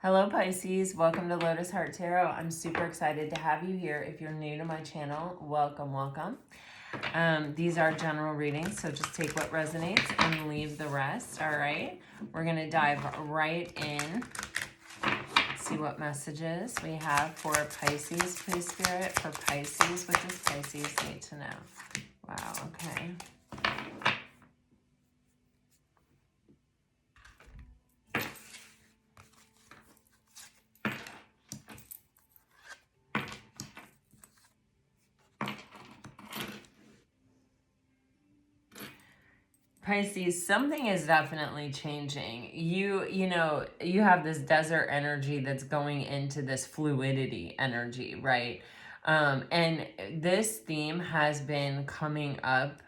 Hello Pisces, welcome to Lotus Heart Tarot. I'm super excited to have you here. If you're new to my channel, welcome. These are general readings, so just take what resonates and leave the rest, all right? We're gonna dive right in, see what messages we have for Pisces, please Spirit, for Pisces. What does Pisces need to know? Wow, okay. Pisces, something is definitely changing. You know, you have this desert energy that's going into this fluidity energy, right? And this theme has been coming up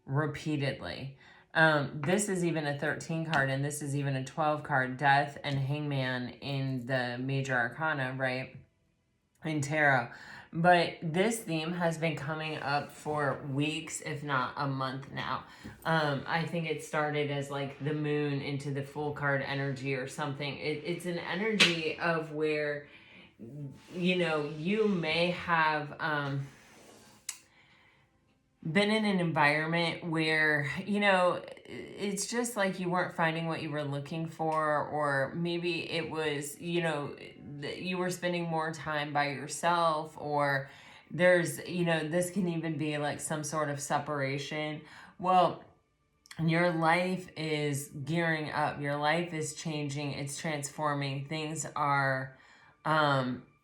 repeatedly. This is even a 13 card, and this is even a 12 card, Death and Hangman in the major arcana, right? In tarot. But this theme has been coming up for weeks, if not a month now. I think it started as like the moon into the full card energy or something. It's an energy of where, you know, you may have been in an environment where, you know, it's just like you weren't finding what you were looking for, or maybe it was, you know, you were spending more time by yourself, or there's, you know, this can even be like some sort of separation. Well, your life is gearing up, your life is changing, it's transforming, things are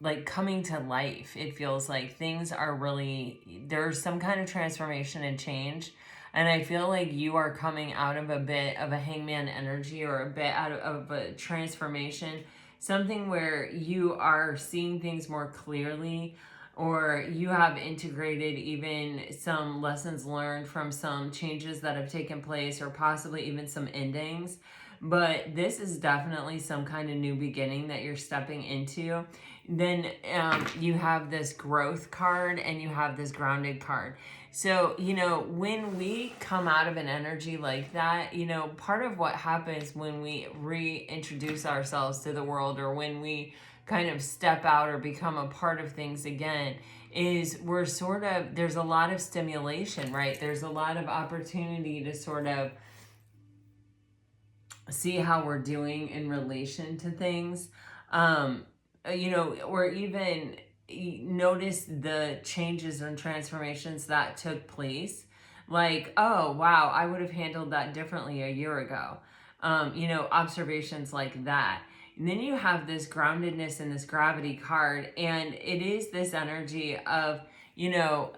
like coming to life. It feels like things are really, there's some kind of transformation and change. And I feel like you are coming out of a bit of a hangman energy, or a bit out of a transformation, something where you are seeing things more clearly, or you have integrated even some lessons learned from some changes that have taken place, or possibly even some endings. But this is definitely some kind of new beginning that you're stepping into. Then you have this growth card, and you have this grounded card. So, you know, when we come out of an energy like that, you know, part of what happens when we reintroduce ourselves to the world, or when we kind of step out or become a part of things again, is we're sort of, there's a lot of stimulation, right? There's a lot of opportunity to sort of see how we're doing in relation to things, you know, or even notice the changes and transformations that took place. Like, oh, wow, I would have handled that differently a year ago. You know, observations like that. And then you have this groundedness and this gravity card, and it is this energy of, you know,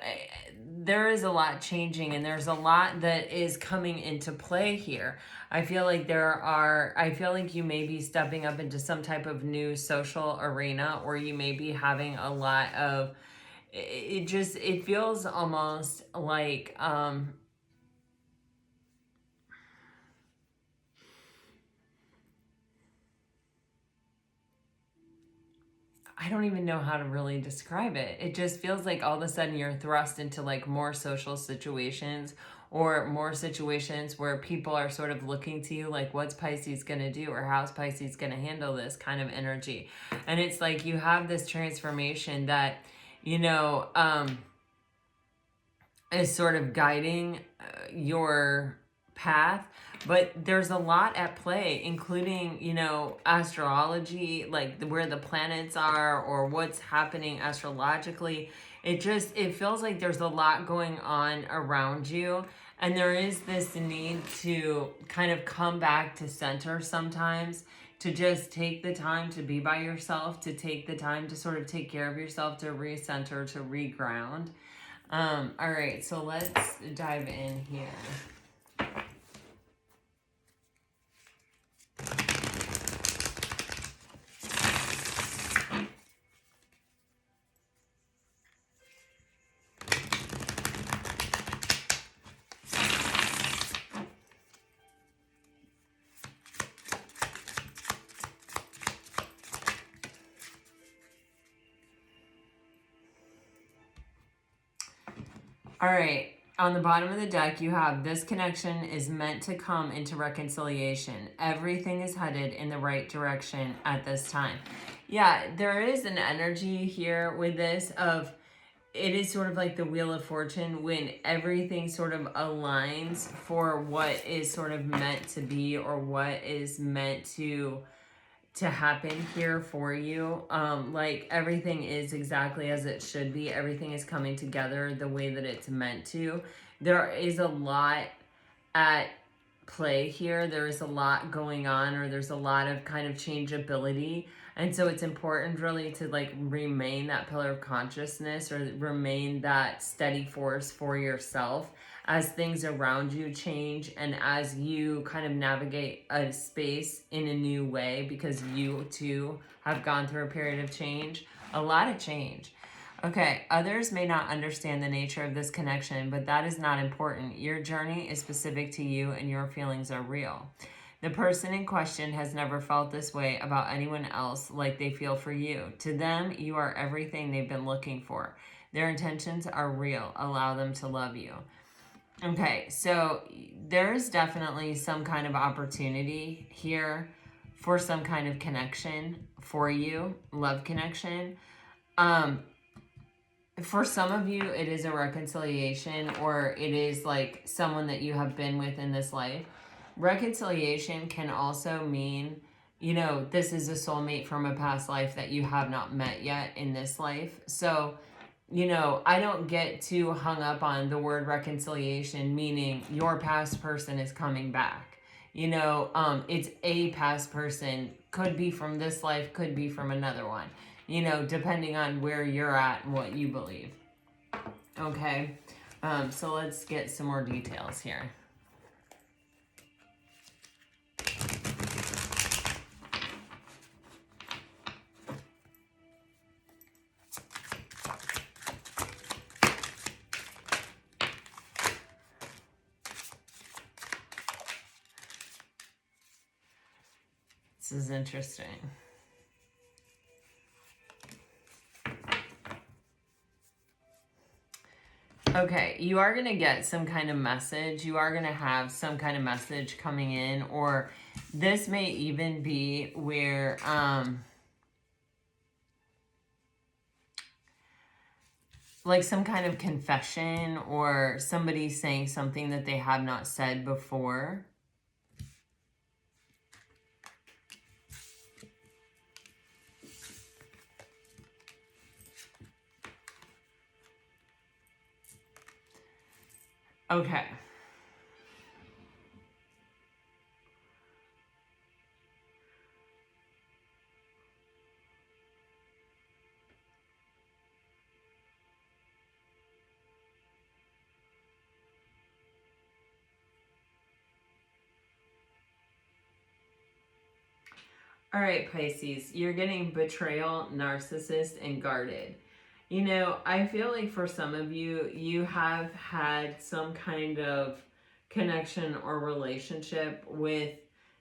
there is a lot changing, and there's a lot that is coming into play here. I feel like you may be stepping up into some type of new social arena, or you may be having a lot of, it feels almost like, I don't even know how to really describe it. It just feels like all of a sudden you're thrust into like more social situations, or more situations where people are sort of looking to you like, what's Pisces going to do, or how's Pisces going to handle this kind of energy. And it's like you have this transformation that, you know, is sort of guiding your path. But there's a lot at play, including, you know, astrology, like where the planets are, or what's happening astrologically. It feels like there's a lot going on around you, and there is this need to kind of come back to center sometimes, to just take the time to be by yourself, to take the time to sort of take care of yourself, to recenter, to reground. All right, so let's dive in here. All right, On the bottom of the deck, you have this connection is meant to come into reconciliation. Everything is headed in the right direction at this time. Yeah, there is an energy here with this of, it is sort of like the Wheel of Fortune when everything sort of aligns for what is sort of meant to be, or what is meant to happen here for you. Like everything is exactly as it should be. Everything is coming together the way that it's meant to. There is a lot at play here. There is a lot going on, or there's a lot of kind of changeability. And so it's important really to like remain that pillar of consciousness, or remain that steady force for yourself as things around you change, and as you kind of navigate a space in a new way, because you too have gone through a period of change, a lot of change. Okay, others may not understand the nature of this connection, but that is not important. Your journey is specific to you, and your feelings are real. The person in question has never felt this way about anyone else like they feel for you. To them, you are everything they've been looking for. Their intentions are real. Allow them to love you. Okay, so there's definitely some kind of opportunity here for some kind of connection for you, love connection. For some of you, it is a reconciliation, or it is like someone that you have been with in this life. Reconciliation can also mean, you know, this is a soulmate from a past life that you have not met yet in this life. So, you know, I don't get too hung up on the word reconciliation, meaning your past person is coming back. You know, it's a past person, could be from this life, could be from another one, you know, depending on where you're at and what you believe. Okay, so let's get some more details here. This is interesting. Okay, you are going to get some kind of message. You are going to have some kind of message coming in, or this may even be where like some kind of confession, or somebody saying something that they have not said before. Okay. All right, Pisces, you're getting betrayal, narcissist, and guarded. You know, I feel like for some of you, you have had some kind of connection or relationship with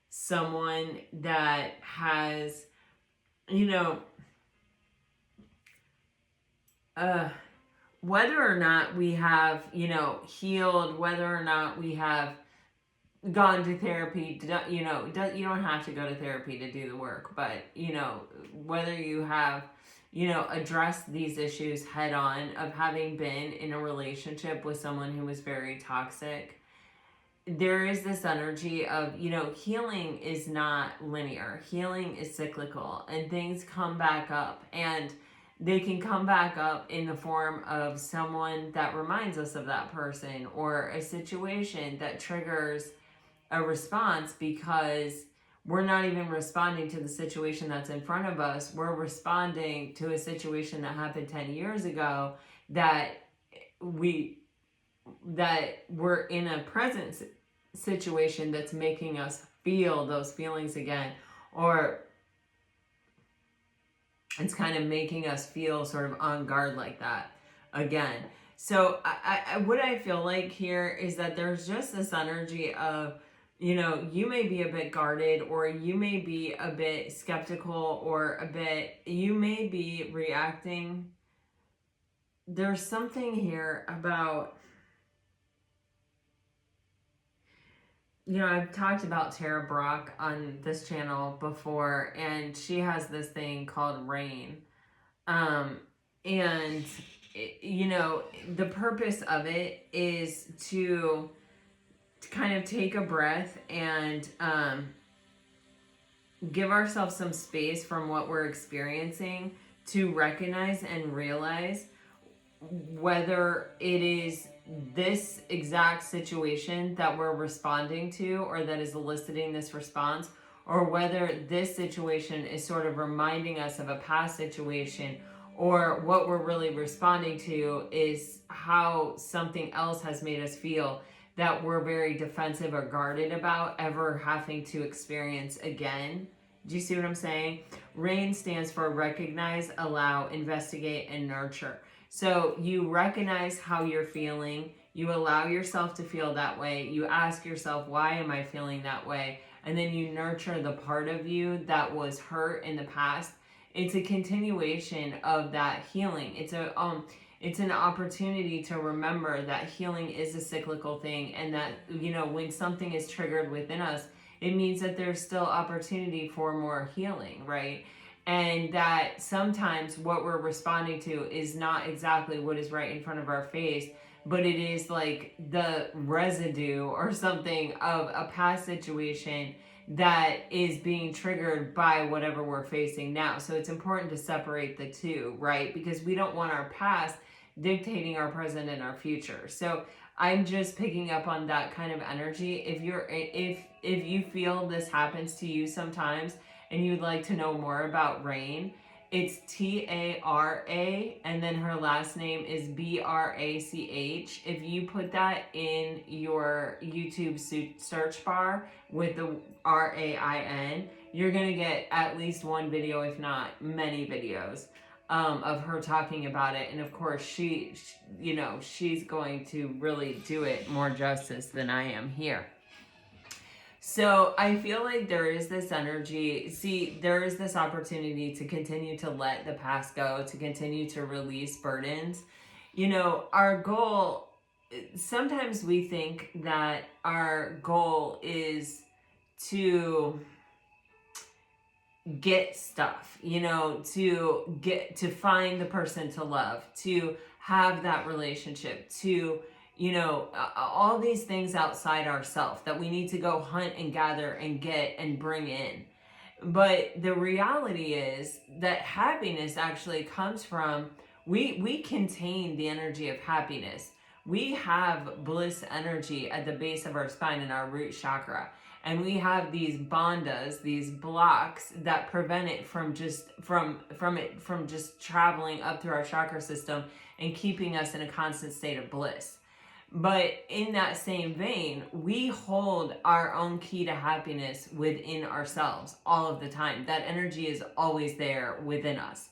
someone that has, you know, whether or not we have, you know, healed, whether or not we have gone to therapy, you know, you don't have to go to therapy to do the work, but, you know, whether you have, you know, addressed these issues head on of having been in a relationship with someone who was very toxic, there is this energy of, you know, healing is not linear. Healing is cyclical, and things come back up, and they can come back up in the form of someone that reminds us of that person, or a situation that triggers a response, because we're not even responding to the situation that's in front of us. We're responding to a situation that happened 10 years ago that we're in a present situation that's making us feel those feelings again, or it's kind of making us feel sort of on guard like that again. So what I feel like here is that there's just this energy of, you know, you may be a bit guarded, or you may be a bit skeptical, or you may be reacting. There's something here about I've talked about Tara Brock on this channel before, and she has this thing called rain. Um, and, the purpose of it is to kind of take a breath and give ourselves some space from what we're experiencing to recognize and realize whether it is this exact situation that we're responding to or that is eliciting this response, or whether this situation is sort of reminding us of a past situation, or what we're really responding to is how something else has made us feel that we're very defensive or guarded about ever having to experience again. Do you see what I'm saying? RAIN stands for recognize, allow, investigate, and nurture. So you recognize how you're feeling, you allow yourself to feel that way, you ask yourself, why am I feeling that way? And then you nurture the part of you that was hurt in the past. It's a continuation of that healing. It's an opportunity to remember that healing is a cyclical thing, and that, when something is triggered within us, it means that there's still opportunity for more healing, right? And that sometimes what we're responding to is not exactly what is right in front of our face, but it is like the residue or something of a past situation that is being triggered by whatever we're facing now. So it's important to separate the two, right? Because we don't want our past dictating our present and our future. So I'm just picking up on that kind of energy. If you feel this happens to you sometimes and you'd like to know more about Rain, it's Tara, and then her last name is Brach. If you put that in your YouTube search bar with the RAIN, you're going to get at least one video, if not many videos, of her talking about it. And of course, she's going to really do it more justice than I am here. So I feel like there is this energy. See, there is this opportunity to continue to let the past go, to continue to release burdens. Our goal, sometimes we think that our goal is to get stuff, to find the person to love, to have that relationship, to all these things outside ourselves that we need to go hunt and gather and get and bring in. But the reality is that happiness actually comes from, we contain the energy of happiness. We have bliss energy at the base of our spine in our root chakra. And we have these bandhas, these blocks that prevent it from just traveling up through our chakra system and keeping us in a constant state of bliss. But in that same vein, we hold our own key to happiness within ourselves all of the time. That energy is always there within us.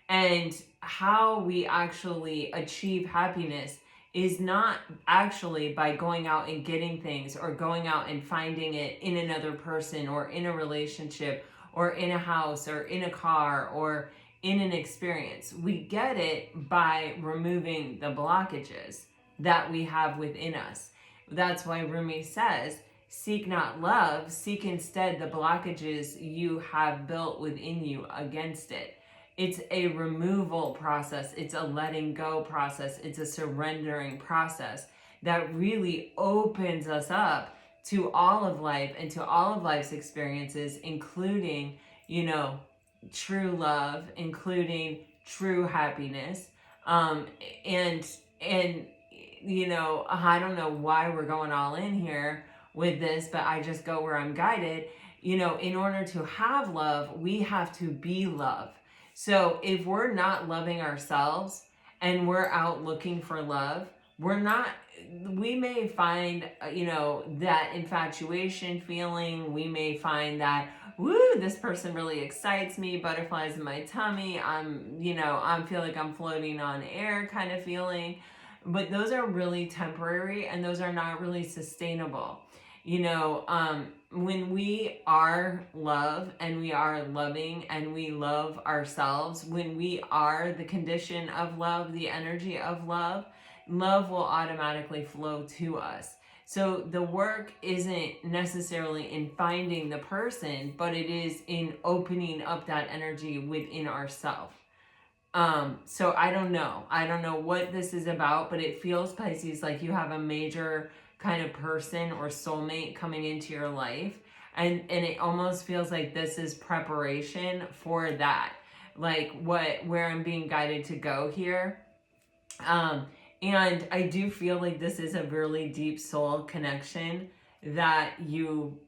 And how we actually achieve happiness is not actually by going out and getting things or going out and finding it in another person or in a relationship or in a house or in a car or in an experience. We get it by removing the blockages that we have within us. That's why Rumi says, seek not love, seek instead the blockages you have built within you against it. It's a removal process. It's a letting go process. It's a surrendering process that really opens us up to all of life and to all of life's experiences, including, true love, including true happiness. And I don't know why we're going all in here with this, but I just go where I'm guided. In order to have love, we have to be love. So if we're not loving ourselves and we're out looking for love, we may find, that infatuation feeling. We may find that, this person really excites me, butterflies in my tummy. I feel like I'm floating on air kind of feeling. But those are really temporary and those are not really sustainable. When we are love and we are loving and we love ourselves, when we are the condition of love, the energy of love, love will automatically flow to us. So the work isn't necessarily in finding the person, but it is in opening up that energy within ourselves. So I don't know. I don't know what this is about, but it feels, Pisces, like you have a major kind of person or soulmate coming into your life. And it almost feels like this is preparation for that. Like where I'm being guided to go here. And I do feel like this is a really deep soul connection that you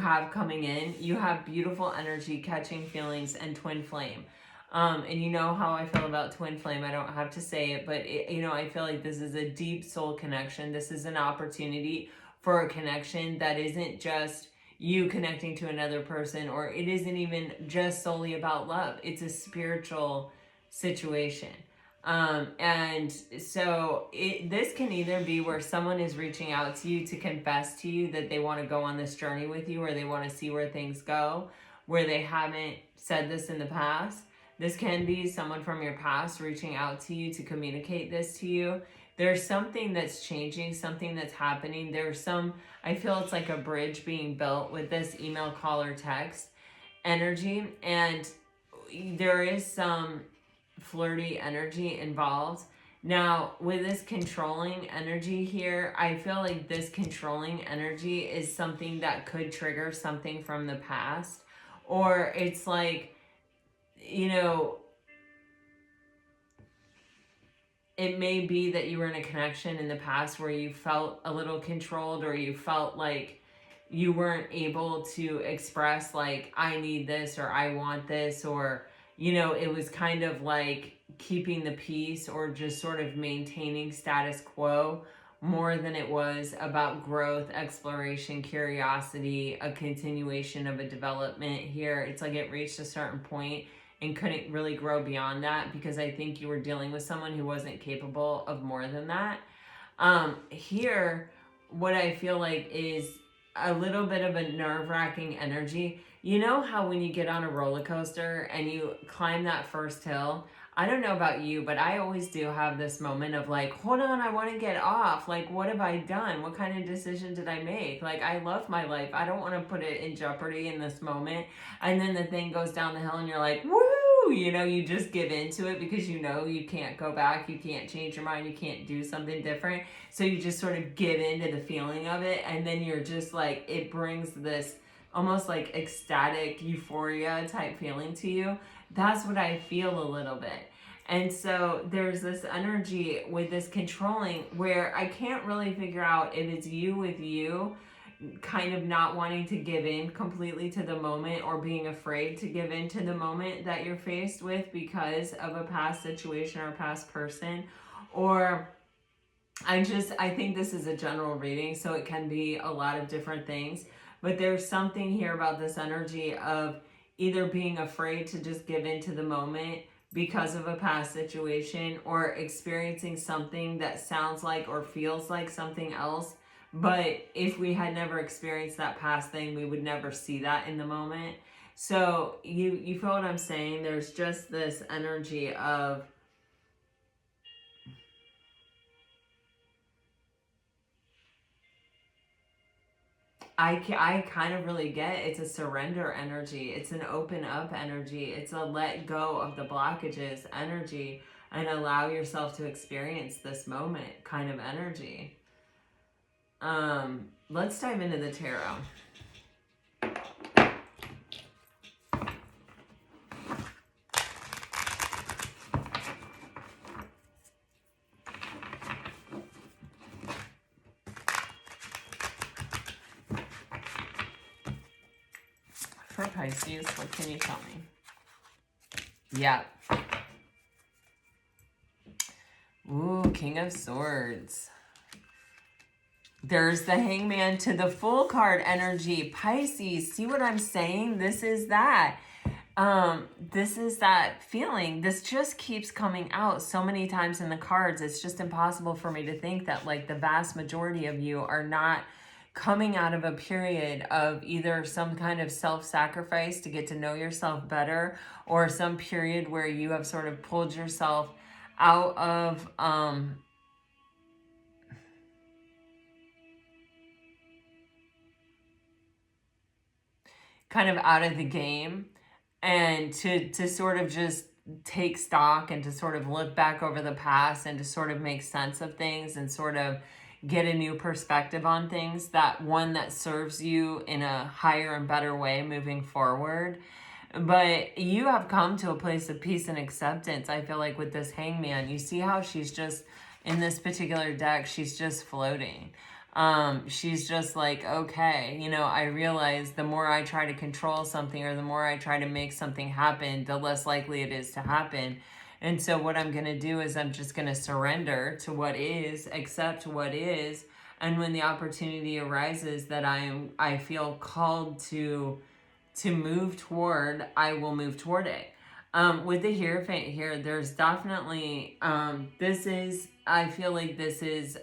have coming in. You have beautiful energy, catching feelings, and twin flame. And you know how I feel about twin flame. I don't have to say it, but I feel like this is a deep soul connection. This is an opportunity for a connection that isn't just you connecting to another person, or it isn't even just solely about love. It's a spiritual situation. And so this can either be where someone is reaching out to you to confess to you that they want to go on this journey with you, or they want to see where things go, where they haven't said this in the past. This can be someone from your past reaching out to you to communicate this to you. There's something that's changing, something that's happening. I feel it's like a bridge being built with this email, call, or text energy. And there is some flirty energy involved. Now, with this controlling energy here, I feel like this controlling energy is something that could trigger something from the past. Or it's like, it may be that you were in a connection in the past where you felt a little controlled, or you felt like you weren't able to express like, I need this, or I want this, or it was kind of like keeping the peace, or just sort of maintaining status quo, more than it was about growth, exploration, curiosity, a continuation of a development here. It's like it reached a certain point and couldn't really grow beyond that, because I think you were dealing with someone who wasn't capable of more than that. Here, what I feel like is a little bit of a nerve-wracking energy. You know how when you get on a roller coaster and you climb that first hill, I don't know about you, but I always do have this moment of like, hold on, I want to get off. Like, what have I done? What kind of decision did I make? Like, I love my life. I don't want to put it in jeopardy in this moment. And then the thing goes down the hill and you're like, woo! You just give into it, because you can't go back. You can't change your mind. You can't do something different. So you just sort of give into the feeling of it. And then you're just like, it brings this almost like ecstatic euphoria type feeling to you. That's what I feel a little bit. And so there's this energy with this controlling where I can't really figure out if it's you with you kind of not wanting to give in completely to the moment, or being afraid to give in to the moment that you're faced with because of a past situation or a past person. Or I think this is a general reading, so it can be a lot of different things. But there's something here about this energy of either being afraid to just give into the moment because of a past situation, or experiencing something that sounds like or feels like something else. But if we had never experienced that past thing, we would never see that in the moment. So you feel what I'm saying? There's just this energy of, I kind of really get it's a surrender energy. It's an open up energy. It's a let go of the blockages energy and allow yourself to experience this moment kind of energy. Let's dive into the tarot. For Pisces, what can you tell me? Yeah. Ooh, King of Swords. There's the Hangman to the Fool card energy. Pisces, see what I'm saying? This is that. This is that feeling. This just keeps coming out so many times in the cards. It's just impossible for me to think that like the vast majority of you are not coming out of a period of either some kind of self-sacrifice to get to know yourself better, or some period where you have sort of pulled yourself out of kind of out of the game, and to sort of just take stock and to sort of look back over the past and to sort of make sense of things and sort of get a new perspective on things, that one that serves you in a higher and better way moving forward. But you have come to a place of peace and acceptance, I feel like, with this Hangman. You see how she's just, in this particular deck, she's just floating. She's just like, okay, you know, I realize the more I try to control something or the more I try to make something happen, the less likely it is to happen. And so what I'm going to do is I'm just going to surrender to what is, accept what is. And when the opportunity arises that I feel called to move toward, I will move toward it. With the Hierophant here, there's definitely, I feel like this is,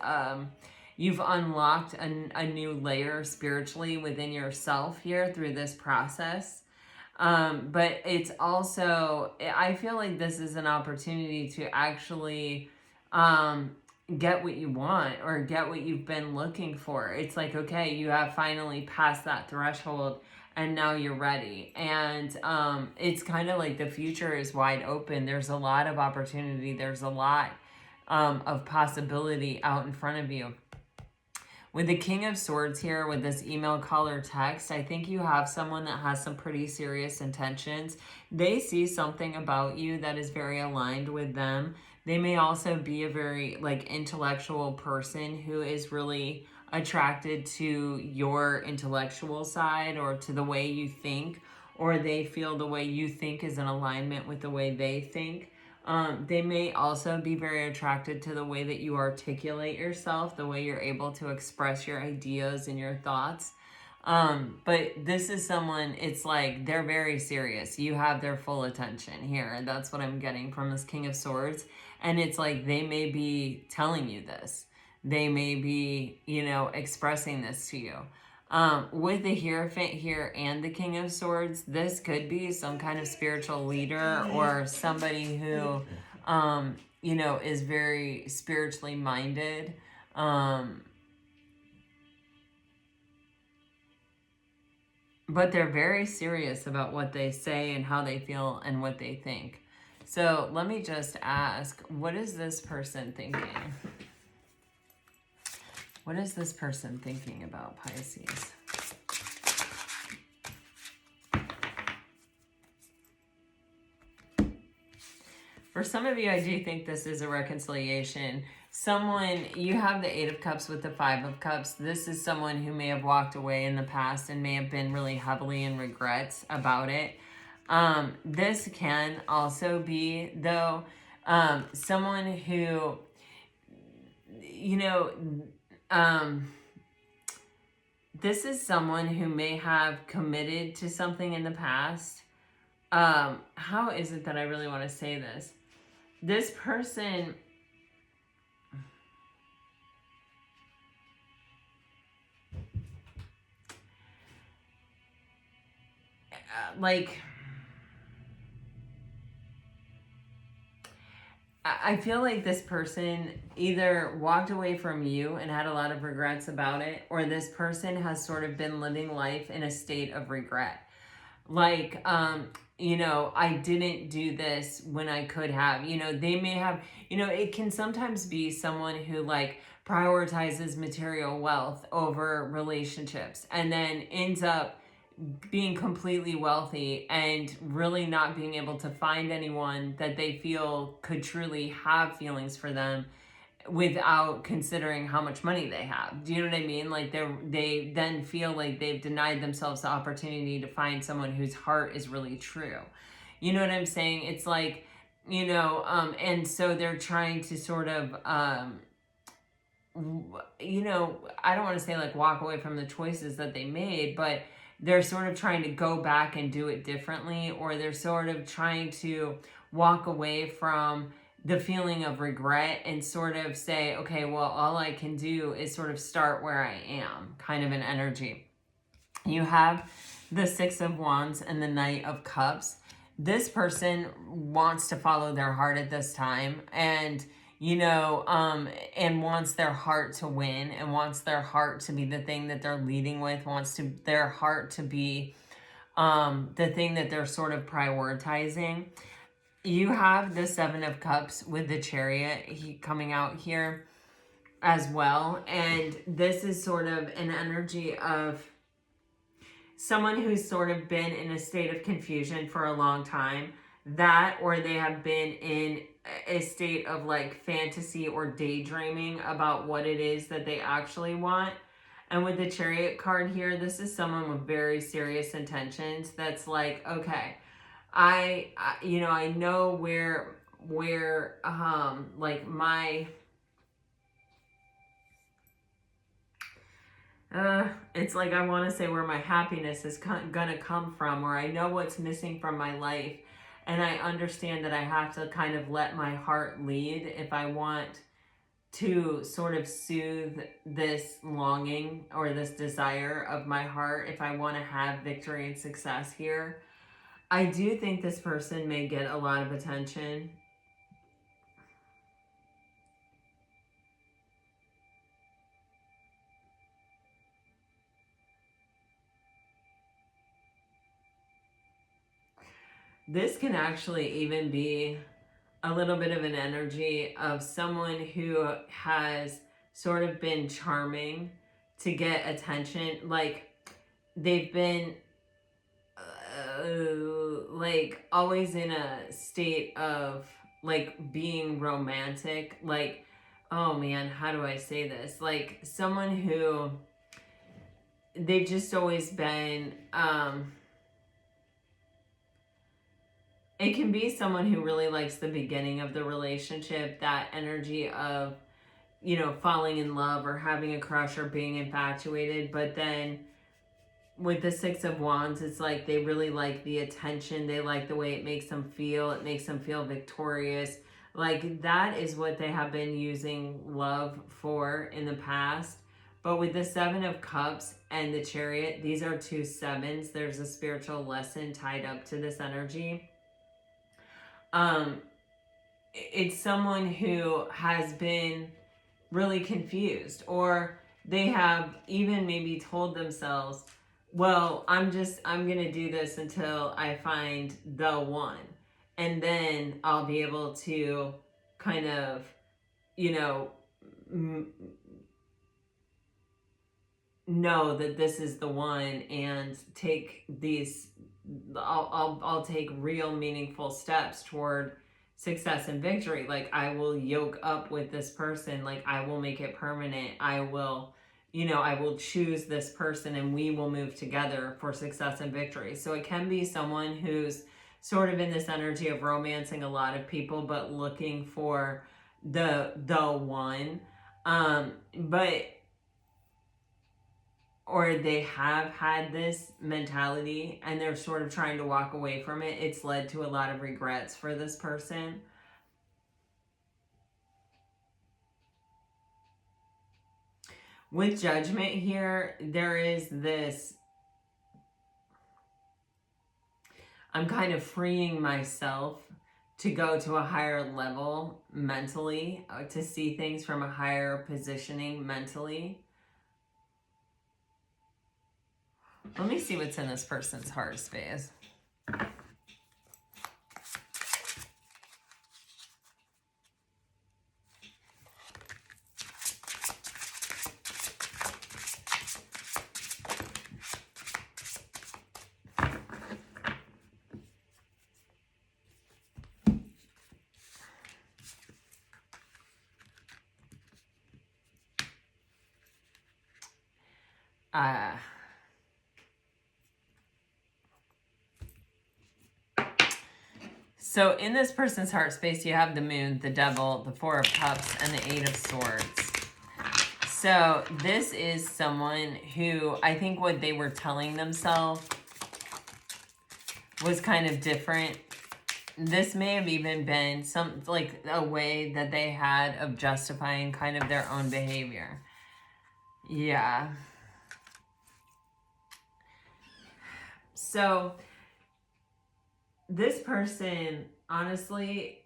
you've unlocked a new layer spiritually within yourself here through this process. But it's also, I feel like this is an opportunity to actually get what you want or get what you've been looking for. It's like, okay, you have finally passed that threshold and now you're ready. And it's kind of like the future is wide open. There's a lot of opportunity. There's a lot of possibility out in front of you. With the King of Swords here, with this email, call, or text, I think you have someone that has some pretty serious intentions. They see something about you that is very aligned with them. They may also be a very intellectual person who is really attracted to your intellectual side or to the way you think, or they feel the way you think is in alignment with the way they think. They may also be very attracted to the way that you articulate yourself, the way you're able to express your ideas and your thoughts. But this is someone, it's like they're very serious. You have their full attention here. And that's what I'm getting from this King of Swords. And it's like they may be telling you this. They may be, expressing this to you. With the Hierophant here and the King of Swords, this could be some kind of spiritual leader or somebody who, is very spiritually minded. But they're very serious about what they say and how they feel and what they think. So let me just ask, what is this person thinking? What is this person thinking about, Pisces? For some of you, I do think this is a reconciliation. Someone, you have the Eight of Cups with the Five of Cups. This is someone who may have walked away in the past and may have been really heavily in regrets about it. This can also be, though, someone who, this is someone who may have committed to something in the past. How is it that I really want to say this? This person, I feel like this person either walked away from you and had a lot of regrets about it, or this person has sort of been living life in a state of regret. I didn't do this when I could have. They may have, it can sometimes be someone who prioritizes material wealth over relationships and then ends up being completely wealthy and really not being able to find anyone that they feel could truly have feelings for them without considering how much money they have. Do you know what I mean? They then feel like they've denied themselves the opportunity to find someone whose heart is really true. You know what I'm saying? It's and so they're trying to sort of, I don't want to say walk away from the choices that they made, but they're sort of trying to go back and do it differently, or they're sort of trying to walk away from the feeling of regret and sort of say, okay, well, all I can do is sort of start where I am, kind of an energy. You have the Six of Wands and the Knight of Cups. This person wants to follow their heart at this time and, and wants their heart to win and wants their heart to be the thing that they're leading with, wants their heart to be the thing that they're sort of prioritizing. You have the Seven of Cups with the Chariot coming out here as well. And this is sort of an energy of someone who's sort of been in a state of confusion for a long time. That, or they have been in a state of like fantasy or daydreaming about what it is that they actually want. And with the Chariot card here, this is someone with very serious intentions that's like, okay, I know where like my it's like I want to say where my happiness is gonna come from, or I know what's missing from my life, and I understand that I have to kind of let my heart lead if I want to sort of soothe this longing or this desire of my heart, if I want to have victory and success here. I do think this person may get a lot of attention. This can actually even be a little bit of an energy of someone who has sort of been charming to get attention. Like they've been like always in a state of like being romantic. Like, oh man, how do I say this? Like someone who they've just always been it can be someone who really likes the beginning of the relationship, that energy of, falling in love or having a crush or being infatuated. But then with the Six of Wands, it's like they really like the attention. They like the way it makes them feel. It makes them feel victorious. Like that is what they have been using love for in the past. But with the Seven of Cups and the Chariot, these are two sevens. There's a spiritual lesson tied up to this energy. It's someone who has been really confused, or they have even maybe told themselves, well, I'm going to do this until I find the one. And then I'll be able to kind of, know that this is the one and take these I'll take real meaningful steps toward success and victory. Like I will yoke up with this person, like I will make it permanent. I will choose this person and we will move together for success and victory. So it can be someone who's sort of in this energy of romancing a lot of people but looking for the one. But or they have had this mentality and they're sort of trying to walk away from it. It's led to a lot of regrets for this person. With Judgment here, there is this, I'm kind of freeing myself to go to a higher level mentally, to see things from a higher positioning mentally. Let me see what's in this person's heart space. So in this person's heart space, you have the Moon, the Devil, the Four of Cups, and the Eight of Swords. So this is someone who, I think what they were telling themselves was kind of different. This may have even been some, like a way that they had of justifying kind of their own behavior. Yeah. So this person, honestly,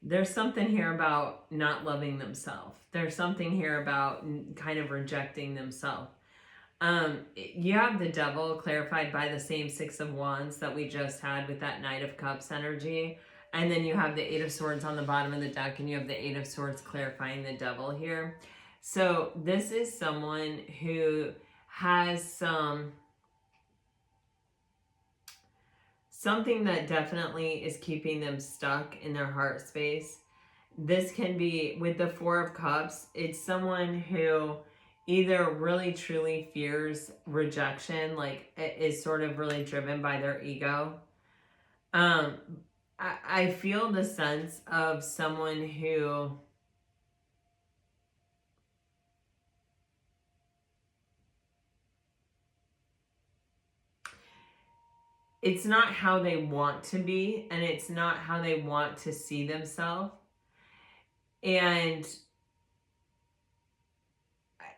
There's something here about not loving themselves. There's something here about kind of rejecting themselves. You have the devil clarified by the same Six of Wands that we just had with that Knight of Cups energy. And then you have the Eight of Swords on the bottom of the deck, and you have the Eight of Swords clarifying the devil here. So this is someone who has something that definitely is keeping them stuck in their heart space. This can be, with the Four of Cups, it's someone who either really truly fears rejection, like is sort of really driven by their ego. I feel the sense of someone who it's not how they want to be, and it's not how they want to see themselves. And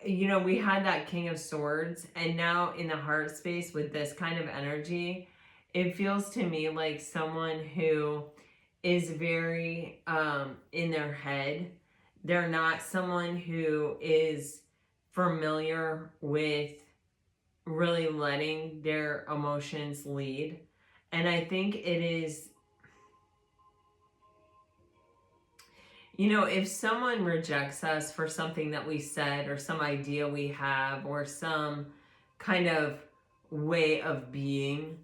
you know, we had that King of Swords, and now in the heart space with this kind of energy, it feels to me like someone who is very in their head. They're not someone who is familiar with really letting their emotions lead. And I think it is, you know, if someone rejects us for something that we said or some idea we have or some kind of way of being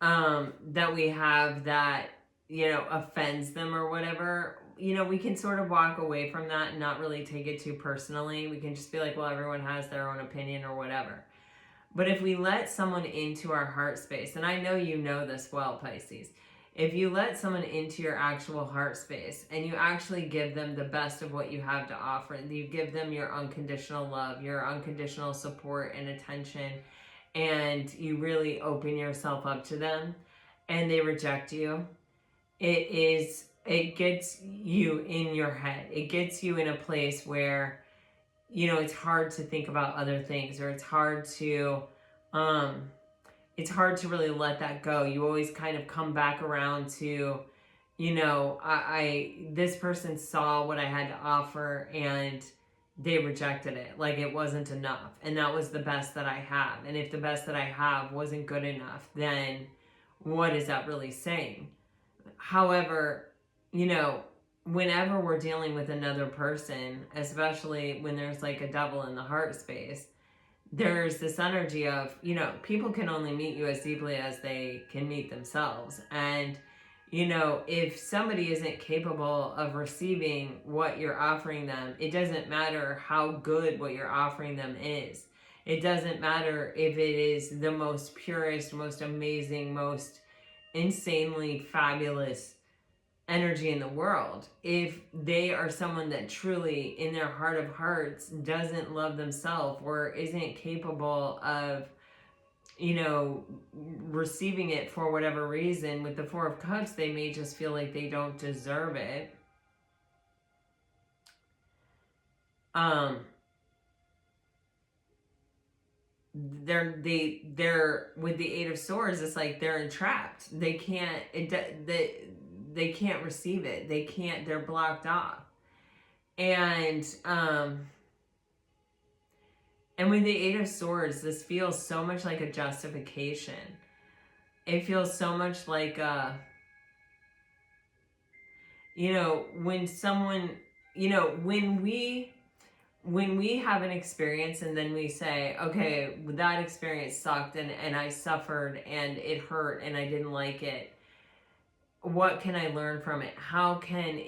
that we have that, you know, offends them or whatever, you know, we can sort of walk away from that and not really take it too personally. We can just be like, well, everyone has their own opinion or whatever. But if we let someone into our heart space, and I know you know this well, Pisces, if you let someone into your actual heart space and you actually give them the best of what you have to offer, you give them your unconditional love, your unconditional support and attention, and you really open yourself up to them and they reject you, it gets you in your head. It gets you in a place where, you know, it's hard to think about other things, or it's hard to really let that go. You always kind of come back around to, you know, this person saw what I had to offer and they rejected it. Like it wasn't enough. And that was the best that I have. And if the best that I have wasn't good enough, then what is that really saying? However, you know, whenever we're dealing with another person, especially when there's like a devil in the heart space, there's this energy of, you know, people can only meet you as deeply as they can meet themselves. And, you know, if somebody isn't capable of receiving what you're offering them, it doesn't matter how good what you're offering them is. It doesn't matter if it is the most purest, most amazing, most insanely fabulous energy in the world. If they are someone that truly in their heart of hearts doesn't love themselves or isn't capable of, you know, receiving it for whatever reason, with the Four of Cups, they may just feel like they don't deserve it. They're with the Eight of Swords, it's like they're entrapped. They can't they can't receive it. They're blocked off. And with the Eight of Swords, this feels so much like a justification. It feels so much like you know, when someone, you know, when we have an experience and then we say, okay, that experience sucked and I suffered and it hurt and I didn't like it. What can I learn from it? How can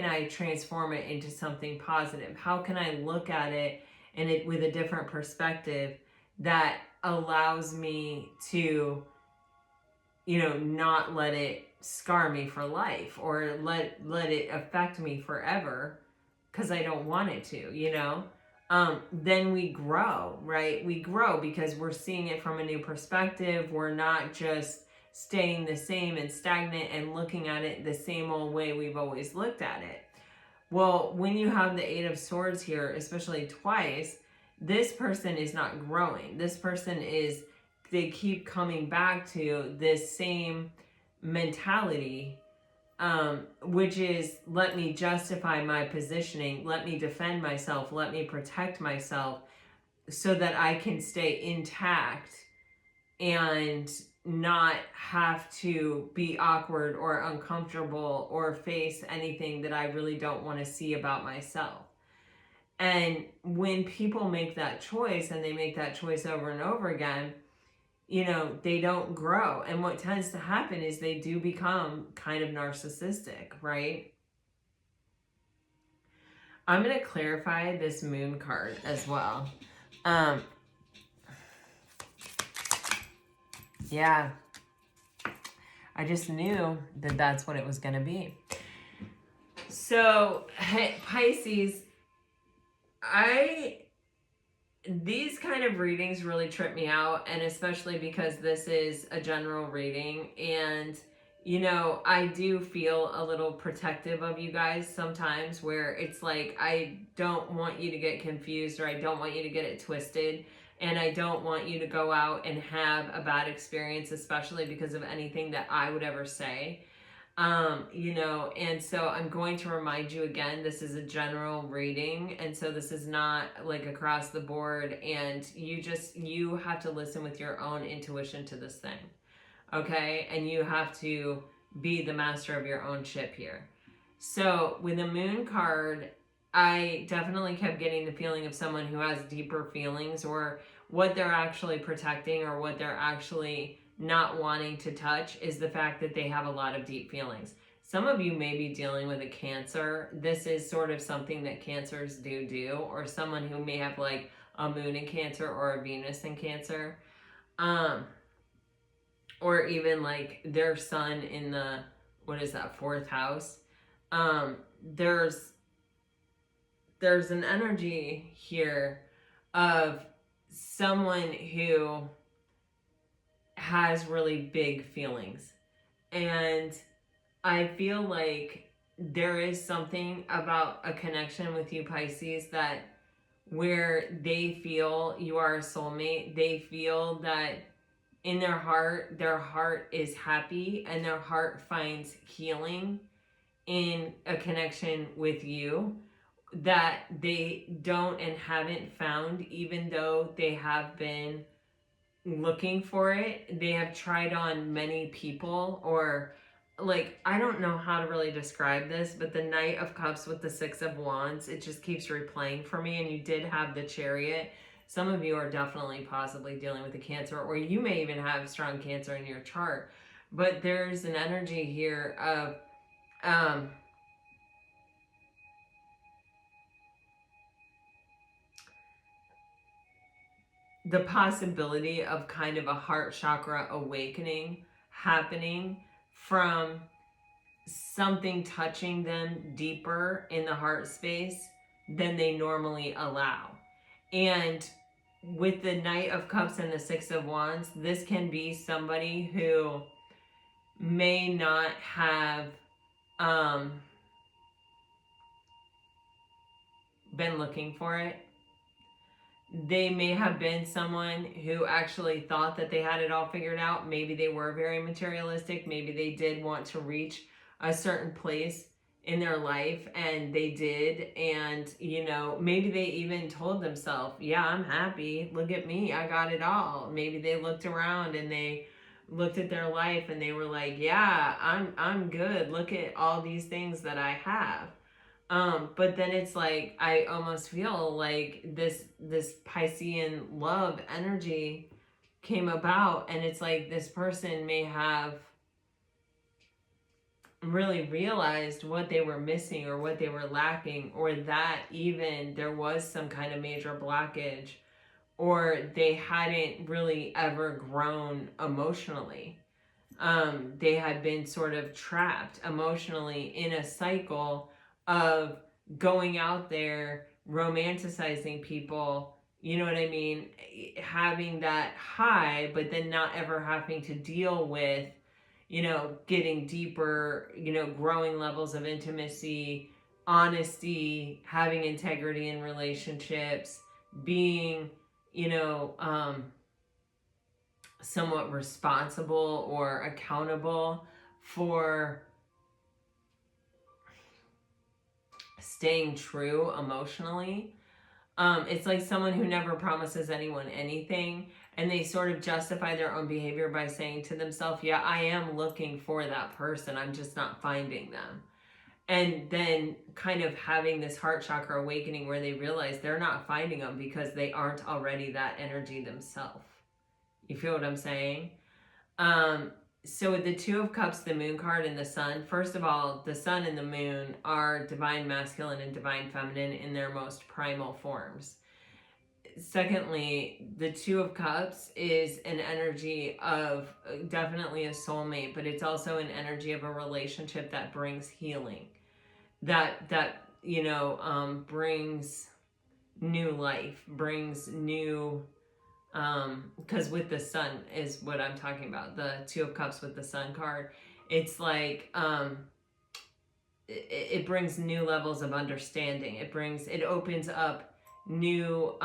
I transform it into something positive? How can I look at it and it with a different perspective that allows me to, you know, not let it scar me for life or let it affect me forever because I don't want it to, you know? Then we grow, right? We grow because we're seeing it from a new perspective. We're not just staying the same and stagnant and looking at it the same old way we've always looked at it. Well, when you have the Eight of Swords here, especially twice, this person is not growing. This person they keep coming back to this same mentality which is let me justify my positioning, let me defend myself, let me protect myself so that I can stay intact and not have to be awkward or uncomfortable or face anything that I really don't want to see about myself. And when people make that choice, and they make that choice over and over again, they don't grow. And what tends to happen is they do become kind of narcissistic, right? I'm going to clarify this moon card as well. Yeah, I just knew that that's what it was going to be. So, Pisces, these kind of readings really trip me out, and especially because this is a general reading, and I do feel a little protective of you guys sometimes, where it's like I don't want you to get confused, or I don't want you to get it twisted, and I don't want you to go out and have a bad experience, especially because of anything that I would ever say. And so I'm going to remind you again, this is a general reading, and so this is not like across the board, and you have to listen with your own intuition to this thing, okay? And you have to be the master of your own ship here. So with the moon card, I definitely kept getting the feeling of someone who has deeper feelings, or what they're actually protecting, or what they're actually not wanting to touch is the fact that they have a lot of deep feelings. Some of you may be dealing with a Cancer. This is sort of something that Cancers do, or someone who may have like a moon in Cancer or a Venus in Cancer. Or even like their sun in the, what is that, 4th house. There's an energy here of someone who has really big feelings. And I feel like there is something about a connection with you, Pisces, that where they feel you are a soulmate, they feel that in their heart is happy, and their heart finds healing in a connection with you that they don't and haven't found, even though they have been looking for it. They have tried on many people, or like, I don't know how to really describe this, but the Knight of Cups with the 6 of Wands, it just keeps replaying for me. And you did have the Chariot. Some of you are definitely possibly dealing with a Cancer, or you may even have strong Cancer in your chart. But there's an energy here of the possibility of kind of a heart chakra awakening happening from something touching them deeper in the heart space than they normally allow. And with the Knight of Cups and the 6 of Wands, this can be somebody who may not have been looking for it. They may have been someone who actually thought that they had it all figured out. Maybe they were very materialistic. Maybe they did want to reach a certain place in their life, and they did. And, maybe they even told themselves, yeah, I'm happy. Look at me. I got it all. Maybe they looked around and they looked at their life and they were like, yeah, I'm good. Look at all these things that I have. But then it's like, I almost feel like this Piscean love energy came about, and it's like this person may have really realized what they were missing, or what they were lacking, or that even there was some kind of major blockage, or they hadn't really ever grown emotionally. They had been sort of trapped emotionally in a cycle of going out there, romanticizing people, you know what I mean? Having that high, but then not ever having to deal with, getting deeper, growing levels of intimacy, honesty, having integrity in relationships, being, somewhat responsible or accountable for staying true emotionally. It's like someone who never promises anyone anything, and they sort of justify their own behavior by saying to themselves, yeah, I am looking for that person, I'm just not finding them. And then kind of having this heart chakra awakening where they realize they're not finding them because they aren't already that energy themselves. You feel what I'm saying? So with the Two of Cups, the Moon card, and the Sun, first of all, the Sun and the Moon are divine masculine and divine feminine in their most primal forms. Secondly, the Two of Cups is an energy of definitely a soulmate, but it's also an energy of a relationship that brings healing, that brings new life, brings new, because with the Sun is what I'm talking about, the Two of Cups with the Sun card. It's like it brings new levels of understanding. It opens up new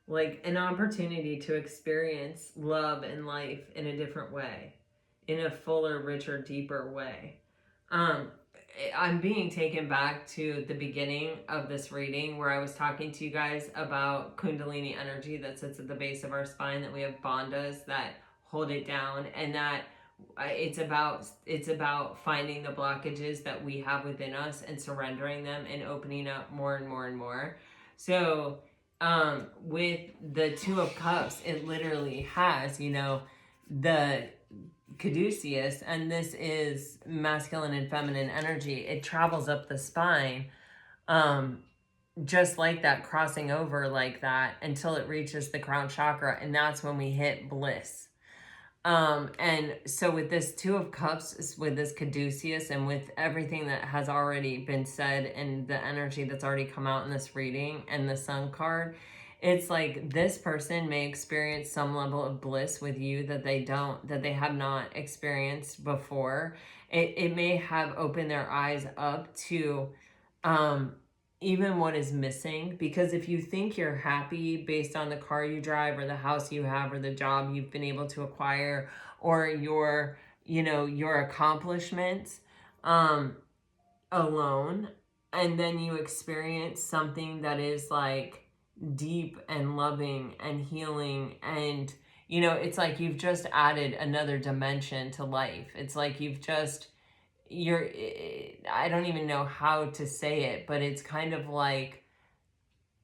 like an opportunity to experience love and life in a different way, in a fuller, richer, deeper way. I'm being taken back to the beginning of this reading where I was talking to you guys about Kundalini energy that sits at the base of our spine, that we have bandhas that hold it down, and that it's about finding the blockages that we have within us and surrendering them and opening up more and more and more. So with the Two of Cups, it literally has, the caduceus, and this is masculine and feminine energy. It travels up the spine, just like that, crossing over like that until it reaches the crown chakra, and that's when we hit bliss. And so with this Two of Cups, with this caduceus, and with everything that has already been said and the energy that's already come out in this reading and the Sun card, it's like this person may experience some level of bliss with you that they have not experienced before. It may have opened their eyes up to even what is missing, because if you think you're happy based on the car you drive or the house you have or the job you've been able to acquire or your accomplishments alone, and then you experience something that is like deep and loving and healing, and it's like you've just added another dimension to life. It's like I don't even know how to say it, but it's kind of like,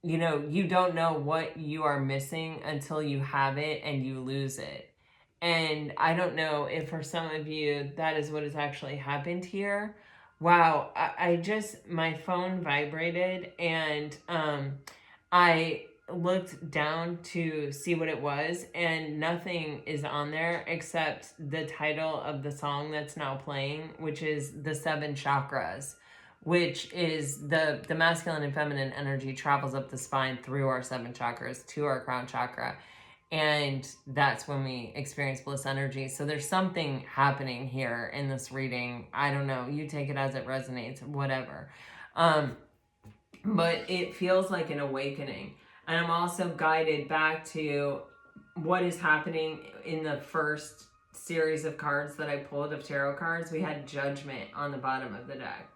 you don't know what you are missing until you have it and you lose it. And I don't know if for some of you that is what has actually happened here. Wow, my phone vibrated, and I looked down to see what it was, and nothing is on there except the title of the song that's now playing, which is The Seven Chakras, which is the masculine and feminine energy travels up the spine through our seven chakras to our crown chakra. And that's when we experience bliss energy. So there's something happening here in this reading. I don't know. You take it as it resonates, whatever. But it feels like an awakening. And I'm also guided back to what is happening in the first series of cards that I pulled of tarot cards. We had Judgment on the bottom of the deck.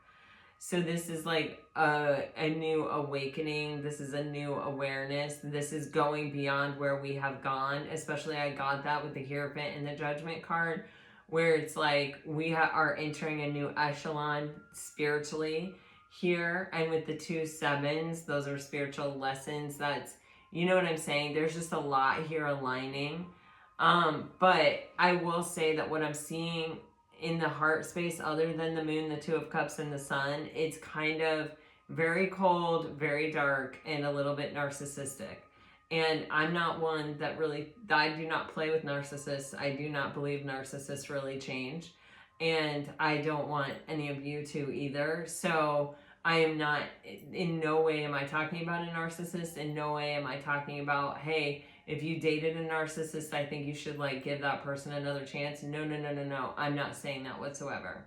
So this is like a new awakening. This is a new awareness. This is going beyond where we have gone. Especially I got that with the Hierophant and the Judgment card, where it's like we are entering a new echelon spiritually here. And with the 2 sevens, those are spiritual lessons. That's, you know what I'm saying? There's just a lot here aligning. But I will say that what I'm seeing in the heart space, other than the Moon, the Two of Cups, and the Sun, it's kind of very cold, very dark, and a little bit narcissistic. And I'm not one that I do not play with narcissists. I do not believe narcissists really change. And I don't want any of you to either. So I am not, in no way am I talking about a narcissist. In no way am I talking about, hey, if you dated a narcissist, I think you should give that person another chance. No. I'm not saying that whatsoever.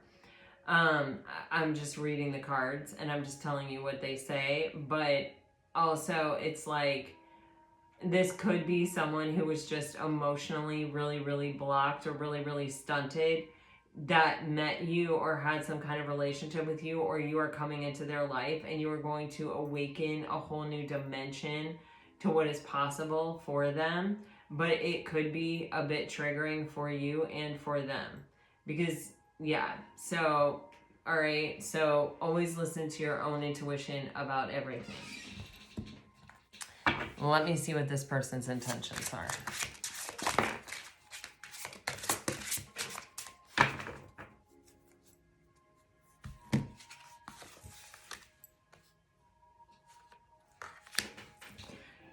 I'm just reading the cards and I'm just telling you what they say. But also it's like, This could be someone who was just emotionally really, really blocked or really, really stunted that met you or had some kind of relationship with you, or you are coming into their life and you are going to awaken a whole new dimension to what is possible for them. But it could be a bit triggering for you and for them. Because, yeah, so, all right, so always listen to your own intuition about everything. Let me see what this person's intentions are.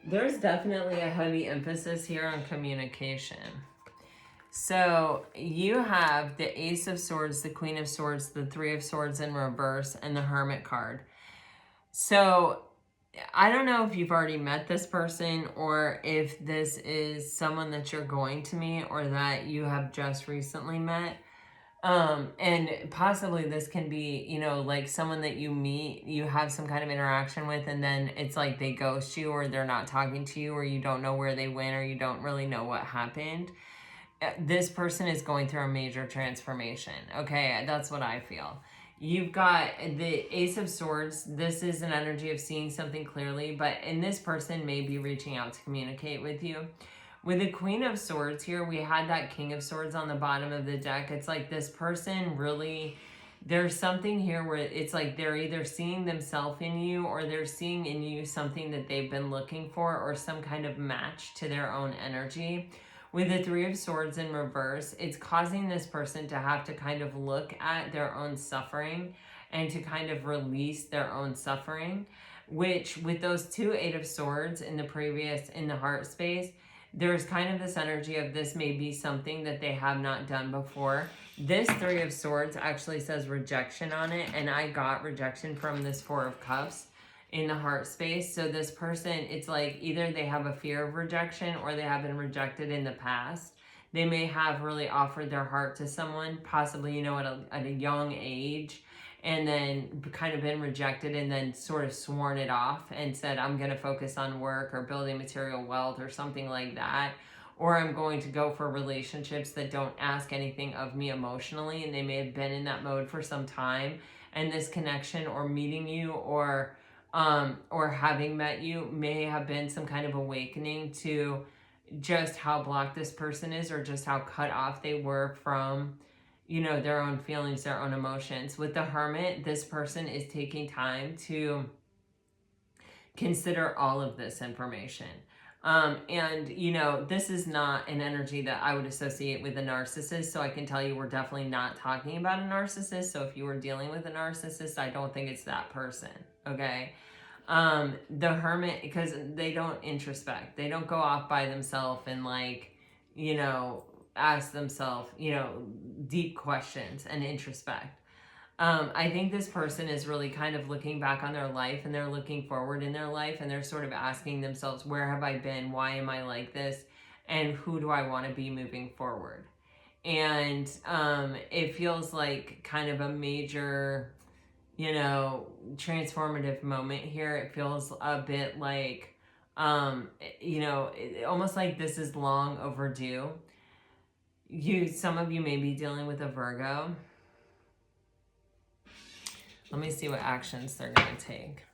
There's definitely a heavy emphasis here on communication. So you have the Ace of Swords, the Queen of Swords, the Three of Swords in reverse, and the Hermit card. So I don't know if you've already met this person or if this is someone that you're going to meet or that you have just recently met. And possibly this can be, you know, like someone that you meet, you have some kind of interaction with, and then it's like they ghost you or they're not talking to you or you don't know where they went or you don't really know what happened. This person is going through a major transformation. Okay, that's what I feel. You've got the Ace of Swords. This is an energy of seeing something clearly, and this person may be reaching out to communicate with you. With the Queen of Swords here, we had that King of Swords on the bottom of the deck. It's like this person really, there's something here where it's like they're either seeing themselves in you or they're seeing in you something that they've been looking for or some kind of match to their own energy. With the Three of Swords in reverse, it's causing this person to have to kind of look at their own suffering and to kind of release their own suffering, which with those two Eight of Swords in the heart space, there's kind of this energy of this may be something that they have not done before. This Three of Swords actually says rejection on it, and I got rejection from this Four of Cups in the heart space. So this person, it's like either they have a fear of rejection or they have been rejected in the past. They may have really offered their heart to someone, possibly, you know, at a young age, and then kind of been rejected and then sort of sworn it off and said, I'm going to focus on work or building material wealth or something like that. Or I'm going to go for relationships that don't ask anything of me emotionally. And they may have been in that mode for some time. And this connection or meeting you or having met you may have been some kind of awakening to just how blocked this person is or just how cut off they were from, you know, their own feelings, their own emotions. With the Hermit, this person is taking time to consider all of this information. And, you know, this is not an energy that I would associate with a narcissist. So I can tell you we're definitely not talking about a narcissist. So if you were dealing with a narcissist, I don't think it's that person. Okay. The Hermit, because they don't introspect. They don't go off by themselves and like, you know, ask themselves, you know, deep questions and introspect. I think this person is really kind of looking back on their life and they're looking forward in their life and they're sort of asking themselves, where have I been? Why am I like this? And who do I want to be moving forward? And it feels like kind of a major, you know, transformative moment here. It feels a bit like, you know, almost like this is long overdue. Some of you may be dealing with a Virgo. Let me see what actions they're going to take.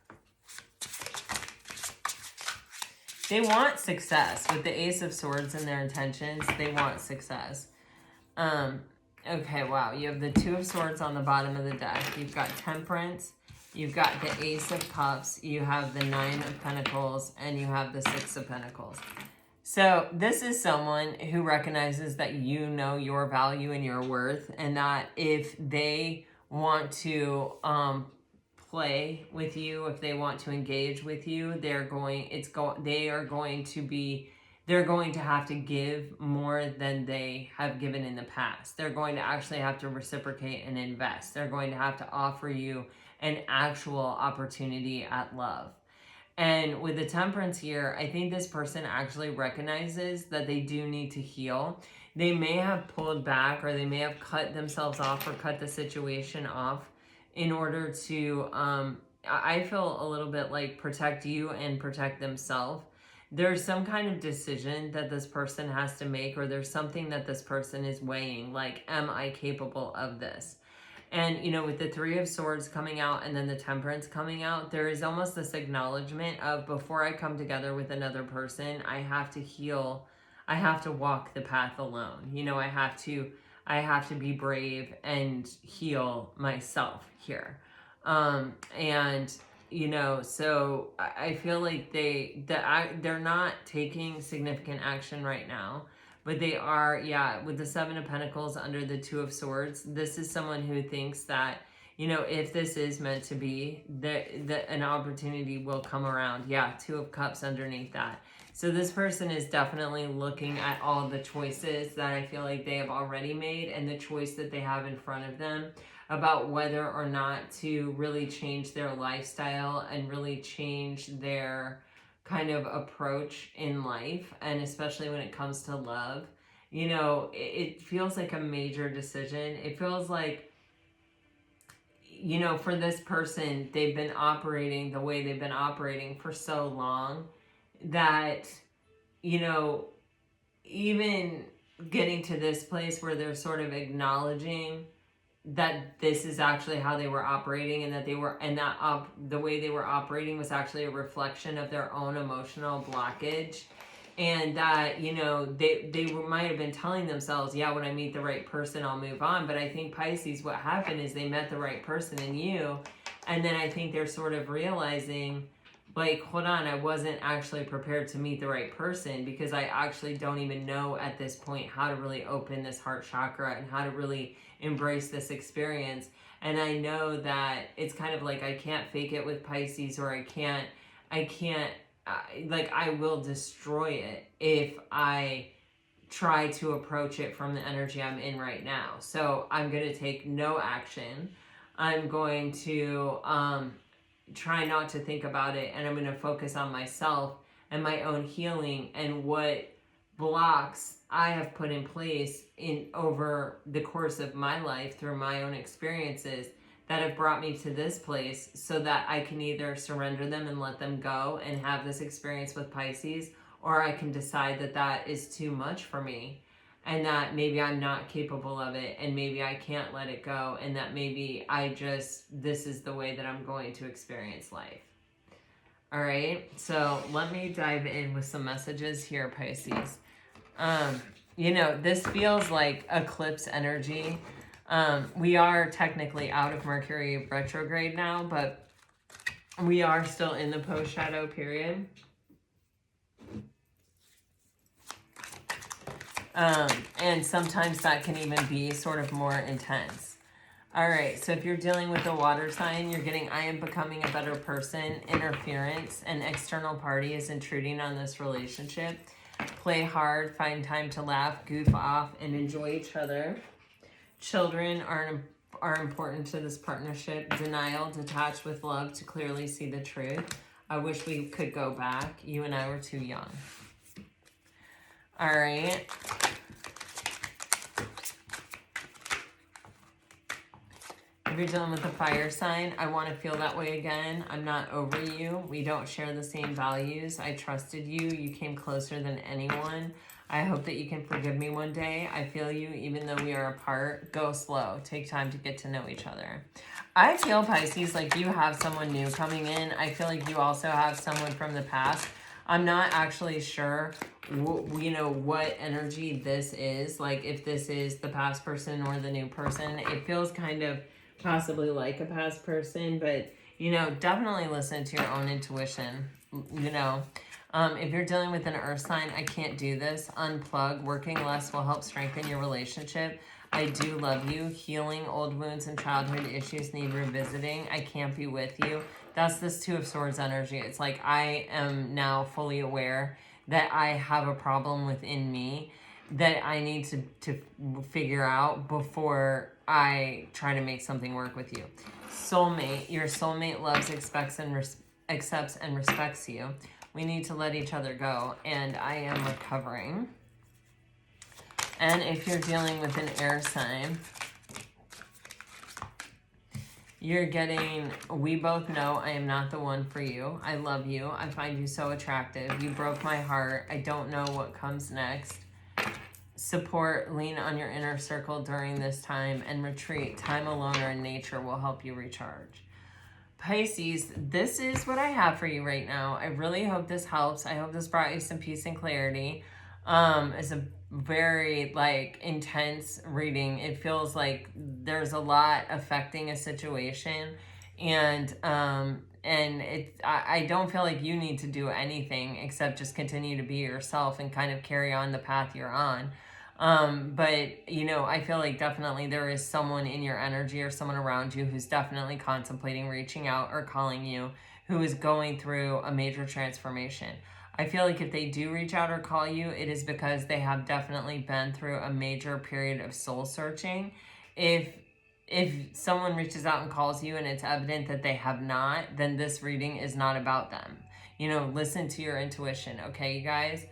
They want success. With the Ace of Swords and their intentions, they want success. Okay, wow. You have the Two of Swords on the bottom of the deck. You've got Temperance. You've got the Ace of Cups. You have the Nine of Pentacles. And you have the Six of Pentacles. So this is someone who recognizes that you know your value and your worth. And that if they want to play with you, if they want to engage with you, they're going to have to give more than they have given in the past. They're going to actually have to reciprocate and invest. They're going to have to offer you an actual opportunity at love. And with the Temperance here, I think this person actually recognizes that they do need to heal. They may have pulled back or they may have cut themselves off or cut the situation off in order to, I feel a little bit like protect you and protect themselves. there's some kind of decision that this person has to make, or there's something that this person is weighing, like, am I capable of this? And, you know, with the Three of Swords coming out and then the Temperance coming out, there is almost this acknowledgement of, before I come together with another person, I have to heal. I have to walk the path alone. You know, I have to be brave and heal myself here. And, you know, so I feel like they're not taking significant action right now. But they are, yeah, with the Seven of Pentacles under the Two of Swords, this is someone who thinks that, you know, if this is meant to be, an opportunity will come around. Yeah, Two of Cups underneath that. So this person is definitely looking at all the choices that I feel like they have already made, and the choice that they have in front of them about whether or not to really change their lifestyle and really change their kind of approach in life, and especially when it comes to love. You know, it feels like a major decision. It feels like, you know, for this person, they've been operating the way they've been operating for so long that, you know, even getting to this place where they're sort of acknowledging that this is actually how they were operating, and that the way they were operating was actually a reflection of their own emotional blockage, and that, you know, they might have been telling themselves, yeah, when I meet the right person, I'll move on. But I think, Pisces, what happened is they met the right person in you, and then I think they're sort of realizing, like, hold on, I wasn't actually prepared to meet the right person, because I actually don't even know at this point how to really open this heart chakra and how to really embrace this experience. And I know that it's kind of like, I can't fake it with Pisces, or I can't, like, I will destroy it if I try to approach it from the energy I'm in right now. So I'm going to take no action. I'm going to try not to think about it, and I'm going to focus on myself and my own healing, and what blocks I have put in place over the course of my life through my own experiences that have brought me to this place, so that I can either surrender them and let them go and have this experience with Pisces, or I can decide that that is too much for me, and that maybe I'm not capable of it, and maybe I can't let it go, and that maybe this is the way that I'm going to experience life. All right, so let me dive in with some messages here, Pisces. You know, this feels like eclipse energy. We are technically out of Mercury retrograde now, but we are still in the post-shadow period. And sometimes that can even be sort of more intense. All right, so if you're dealing with a water sign, you're getting, I am becoming a better person, interference, an external party is intruding on this relationship. Play hard, find time to laugh, goof off, and enjoy each other. Children are important to this partnership. Denial, detached with love to clearly see the truth. I wish we could go back. You and I were too young. All right. If you're dealing with a fire sign, I want to feel that way again. I'm not over you. We don't share the same values. I trusted you. You came closer than anyone. I hope that you can forgive me one day. I feel you even though we are apart. Go slow. Take time to get to know each other. I feel, Pisces, like you have someone new coming in. I feel like you also have someone from the past. I'm not actually sure, you know, what energy this is. Like, if this is the past person or the new person. It feels kind of possibly like a past person, but, you know, definitely listen to your own intuition. You know, if you're dealing with an earth sign, I can't do this. Unplug. Working less will help strengthen your relationship. I do love you. Healing old wounds and childhood issues need revisiting. I can't be with you. That's this Two of Swords energy. It's like, I am now fully aware that I have a problem within me that I need to figure out before I try to make something work with you. Soulmate. Your soulmate loves, accepts, and respects you. We need to let each other go, and I am recovering. And if you're dealing with an air sign, You're getting, we both know I am not the one for you. I love you. I find you so attractive. You broke my heart. I don't know what comes next. Support, lean on your inner circle during this time, and retreat. Time alone or in nature will help you recharge. Pisces, this is what I have for you right now. I really hope this helps. I hope this brought you some peace and clarity. It's a very like intense reading. It feels like there's a lot affecting a situation, and I don't feel like you need to do anything except just continue to be yourself and kind of carry on the path you're on. But you know, I feel like definitely there is someone in your energy or someone around you who's definitely contemplating reaching out or calling you, who is going through a major transformation. I feel like if they do reach out or call you, it is because they have definitely been through a major period of soul searching. If someone reaches out and calls you and it's evident that they have not, then this reading is not about them. You know, listen to your intuition, okay, you guys?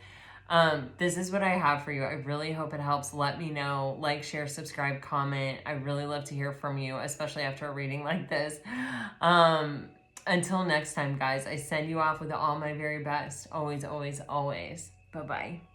This is what I have for you. I really hope it helps. Let me know. Like, share, subscribe, comment. I really love to hear from you, especially after a reading like this. Until next time, guys, I send you off with all my very best. Always, always, always. Bye-bye.